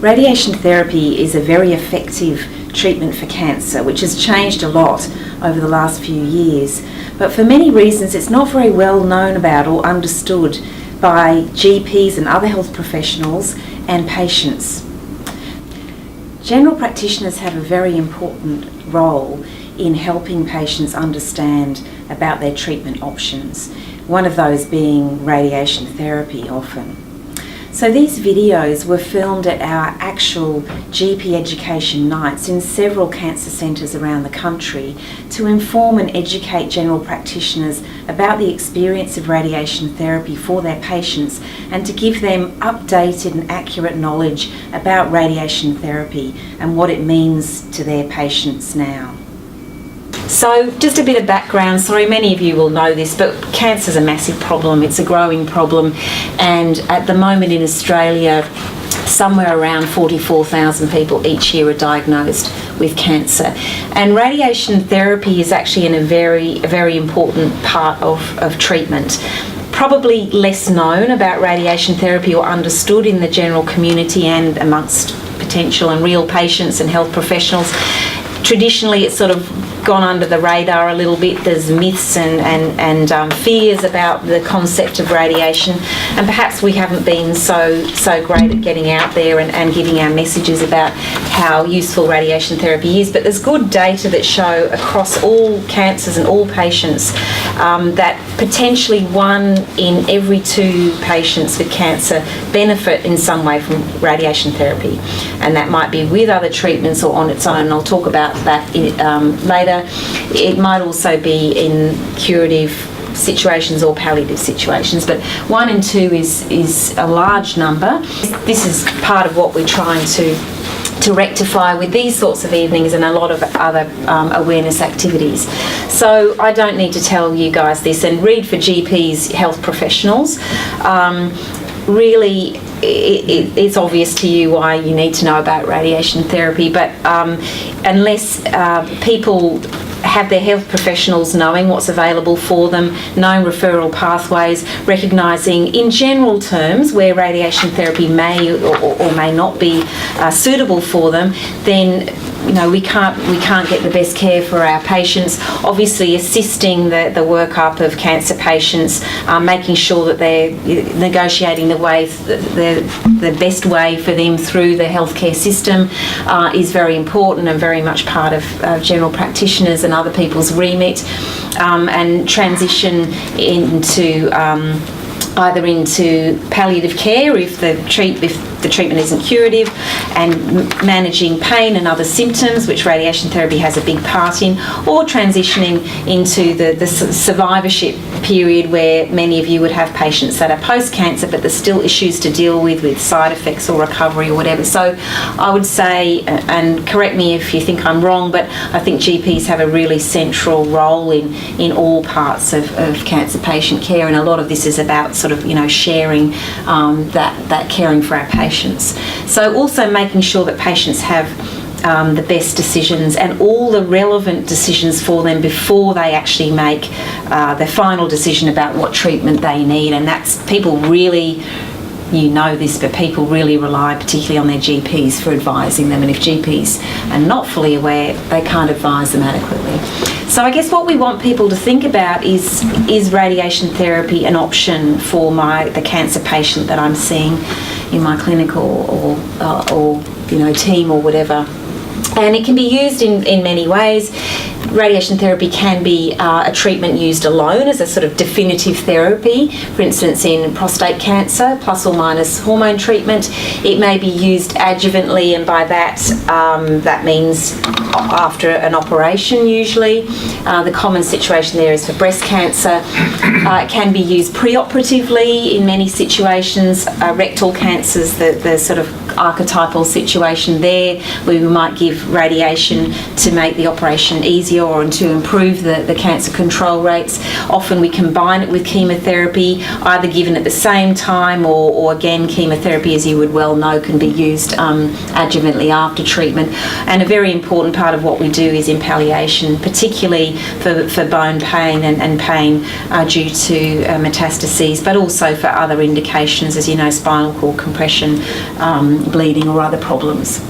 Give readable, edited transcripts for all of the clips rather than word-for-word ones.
Radiation therapy is a very effective treatment for cancer, which has changed a lot over the last few years. But for many reasons, it's not very well known about or understood by GPs and other health professionals and patients. General practitioners have a very important role in helping patients understand about their treatment options, one of those being radiation therapy often. So these videos were filmed at our actual GP education nights in several cancer centres around the country to inform and educate general practitioners about the experience of radiation therapy for their patients and to give them updated and accurate knowledge about radiation therapy and what it means to their patients now. So just a bit of background, sorry many of you will know this, but cancer is a massive problem, it's a growing problem, and at the moment in Australia somewhere around 44,000 people each year are diagnosed with cancer. And radiation therapy is actually a very important part of treatment. Probably less known about radiation therapy or understood in the general community and amongst potential and real patients and health professionals. Traditionally it's sort of gone under the radar a little bit. There's myths and fears about the concept of radiation, and perhaps we haven't been so great at getting out there and giving our messages about how useful radiation therapy is. But there's good data that show across all cancers and all patients that potentially 1 in every 2 patients with cancer benefit in some way from radiation therapy, and that might be with other treatments or on its own, and I'll talk about that later. It might also be in curative situations or palliative situations, but 1 in 2 is a large number. This is part of what we're trying to rectify with these sorts of evenings and a lot of other awareness activities. So I don't need to tell you guys this, and read for GPs, health professionals. Really, it's obvious to you why you need to know about radiation therapy, but unless people have their health professionals knowing what's available for them, known referral pathways, recognising in general terms where radiation therapy may or may not be suitable for them, then we can't get the best care for our patients. Obviously assisting the workup of cancer patients, making sure that they're negotiating the best way for them through the healthcare system is very important and very much part of general practitioners and other people's remit, and transition into either into palliative care if the treatment isn't curative, and managing pain and other symptoms, which radiation therapy has a big part in, or transitioning into the survivorship period where many of you would have patients that are post-cancer but there's still issues to deal with side effects or recovery or whatever. So I would say, and correct me if you think I'm wrong, but I think GPs have a really central role in all parts of cancer patient care, and a lot of this is about sort of sharing that caring for our patients. So also making sure that patients have the best decisions and all the relevant decisions for them before they actually make their final decision about what treatment they need. And that's, people really, this, but people really rely particularly on their GPs for advising them, and if GPs are not fully aware, they can't advise them adequately. So I guess what we want people to think about is radiation therapy an option for the cancer patient that I'm seeing in my clinic or team or whatever. And it can be used in many ways. Radiation therapy can be a treatment used alone as a sort of definitive therapy, for instance in prostate cancer, plus or minus hormone treatment. It may be used adjuvantly, and by that that means after an operation usually. The common situation there is for breast cancer. It can be used preoperatively in many situations. Rectal cancers, the sort of archetypal situation there, where we might give radiation to make the operation easier or to improve the cancer control rates. Often we combine it with chemotherapy, either given at the same time or again, chemotherapy, as you would well know, can be used adjuvantly after treatment. And a very important part of what we do is in palliation, particularly for bone pain and pain due to metastases, but also for other indications, as you know, spinal cord compression bleeding or other problems.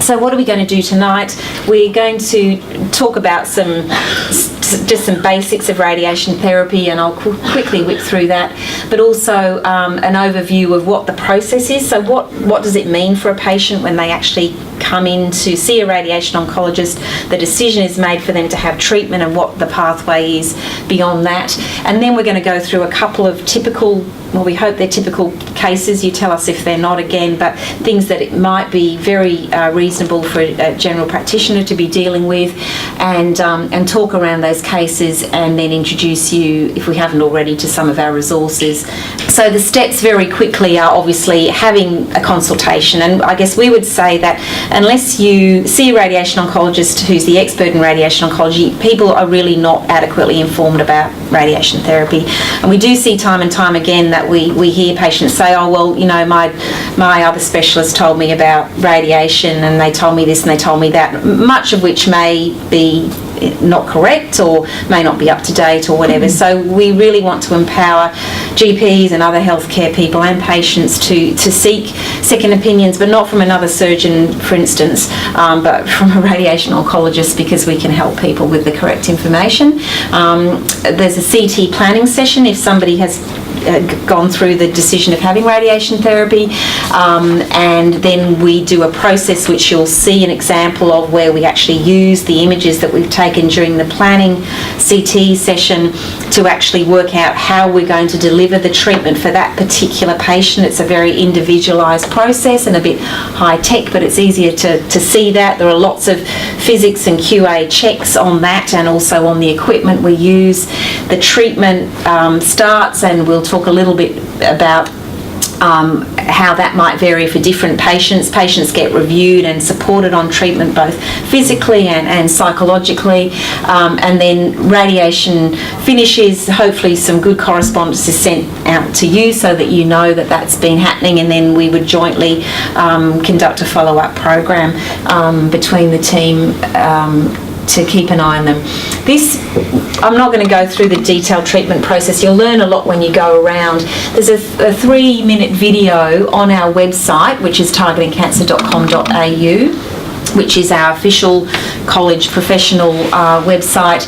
So what are we going to do tonight? We're going to talk about just some basics of radiation therapy, and I'll quickly whip through that, but also an overview of what the process is. So what does it mean for a patient when they actually come in to see a radiation oncologist? The decision is made for them to have treatment and what the pathway is beyond that. And then we're going to go through a couple of typical, well, we hope they're typical cases. You tell us if they're not again, but things that it might be very reasonable for a general practitioner to be dealing with, and talk around those cases, and then introduce you, if we haven't already, to some of our resources. So the steps very quickly are obviously having a consultation, and I guess we would say that unless you see a radiation oncologist who's the expert in radiation oncology, people are really not adequately informed about radiation therapy. And we do see time and time again that we hear patients say, oh, well, you know, my other specialist told me about radiation and they told me this and they told me that, much of which may be not correct or may not be up to date or whatever. So we really want to empower GPs and other healthcare people and patients to seek second opinions, but not from another surgeon, for instance, but from a radiation oncologist, because we can help people with the correct information. There's a CT planning session if somebody has gone through the decision of having radiation therapy, and then we do a process which you'll see an example of, where we actually use the images that we've taken during the planning CT session to actually work out how we're going to deliver the treatment for that particular patient. It's a very individualised process and a bit high tech, but it's easier to see that. There are lots of physics and QA checks on that, and also on the equipment we use. The treatment starts, and we'll talk a little bit about how that might vary for different patients. Patients get reviewed and supported on treatment both physically and psychologically, and then radiation finishes. Hopefully some good correspondence is sent out to you so that you know that that's been happening, and then we would jointly conduct a follow-up program between the team to keep an eye on them. I'm not going to go through the detailed treatment process. You'll learn a lot when you go around. There's a 3-minute video on our website, which is targetingcancer.com.au, which is our official college professional website,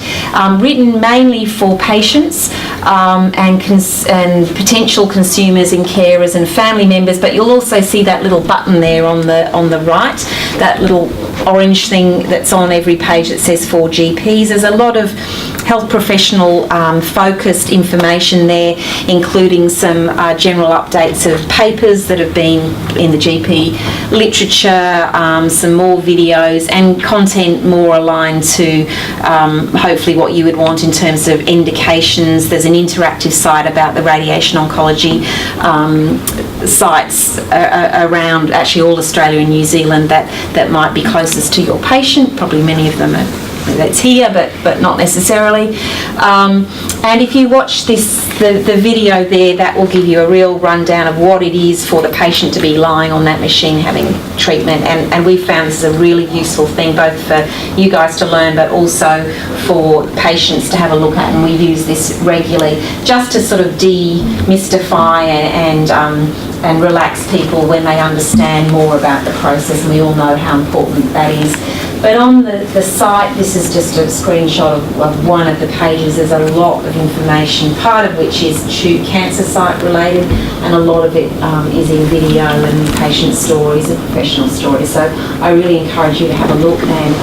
written mainly for patients and potential consumers and carers and family members. But you'll also see that little button there on the right, that little orange thing that's on every page that says for GPs. There's a lot of health professional focused information there, including some general updates of papers that have been in the GP literature, some more videos and content more aligned to hopefully what you would want in terms of indications. There's an interactive site about the radiation oncology sites around actually all Australia and New Zealand that might be closest to your patient. Probably many of them that's here, but not necessarily. And if you watch the video there, that will give you a real rundown of what it is for the patient to be lying on that machine having treatment. And we found this is a really useful thing, both for you guys to learn, but also for patients to have a look at. And we use this regularly just to sort of demystify and relax people when they understand more about the process. And we all know how important that is. But on the site, this is just a screenshot of one of the pages. There's a lot of information, part of which is tube cancer site related, and a lot of it is in video and patient stories and professional stories. So I really encourage you to have a look and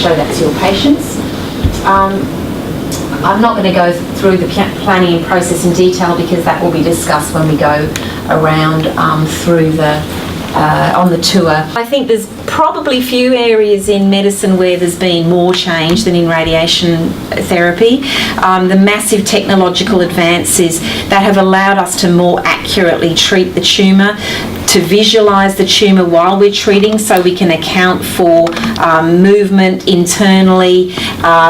show that to your patients. I'm not going to go through the planning and process in detail, because that will be discussed when we go around through on the tour. I think there's probably few areas in medicine where there's been more change than in radiation therapy. The massive technological advances that have allowed us to more accurately treat the tumour, to visualise the tumour while we're treating, so we can account for movement internally,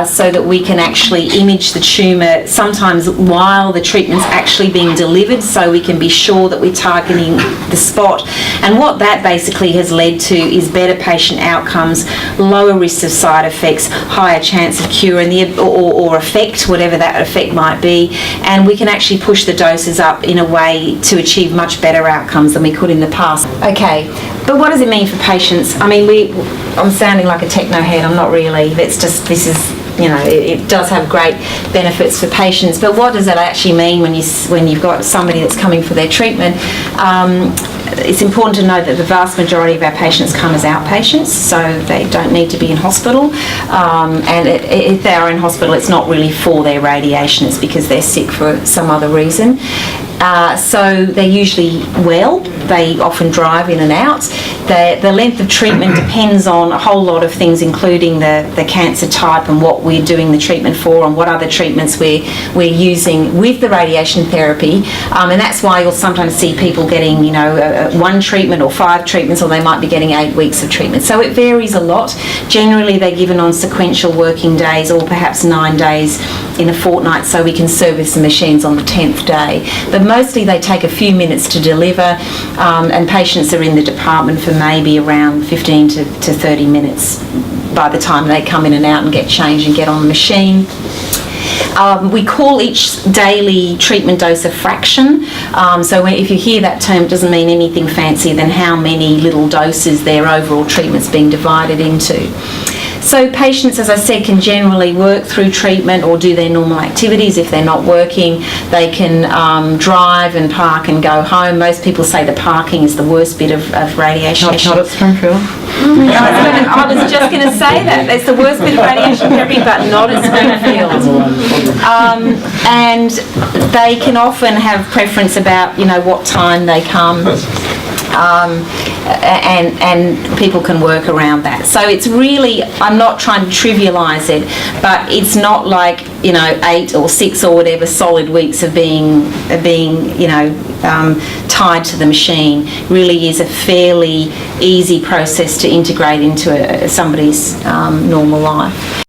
so that we can actually image the tumour sometimes while the treatment's actually being delivered, so we can be sure that we're targeting the spot. And what that basically has led to is better patient outcomes, lower risks of side effects, higher chance of cure or effect, whatever that effect might be, and we can actually push the doses up in a way to achieve much better outcomes than we could in the past. Okay, but what does it mean for patients? I mean, I'm sounding like a techno head. I'm not really. This is, you know, it does have great benefits for patients, but what does that actually mean when you've got somebody that's coming for their treatment? It's important to note that the vast majority of our patients come as outpatients, so they don't need to be in hospital. And if they are in hospital, it's not really for their radiation, it's because they're sick for some other reason. So they're usually well. They often drive in and out. The length of treatment depends on a whole lot of things, including the cancer type and what we're doing the treatment for and what other treatments we're using with the radiation therapy. And that's why you'll sometimes see people getting, you know, 1 treatment or 5 treatments, or they might be getting 8 weeks of treatment. So it varies a lot. Generally, they're given on sequential working days, or perhaps 9 days in a fortnight, so we can service the machines on the 10th day. But mostly they take a few minutes to deliver, and patients are in the department for maybe around 15 to 30 minutes by the time they come in and out and get changed and get on the machine. We call each daily treatment dose a fraction. So if you hear that term, it doesn't mean anything fancier than how many little doses their overall treatment's being divided into. So patients, as I said, can generally work through treatment or do their normal activities. If they're not working, they can drive and park and go home. Most people say the parking is the worst bit of radiation. Not at Springfield. I was just going to say that. It's the worst bit of radiation therapy, but not at Springfield. And they can often have preference about, you know, what time they come. And people can work around that. So it's really, I'm not trying to trivialise it, but it's not like, you know, 8 or 6 or whatever solid weeks of being you know, tied to the machine. Really is a fairly easy process to integrate into somebody's normal life.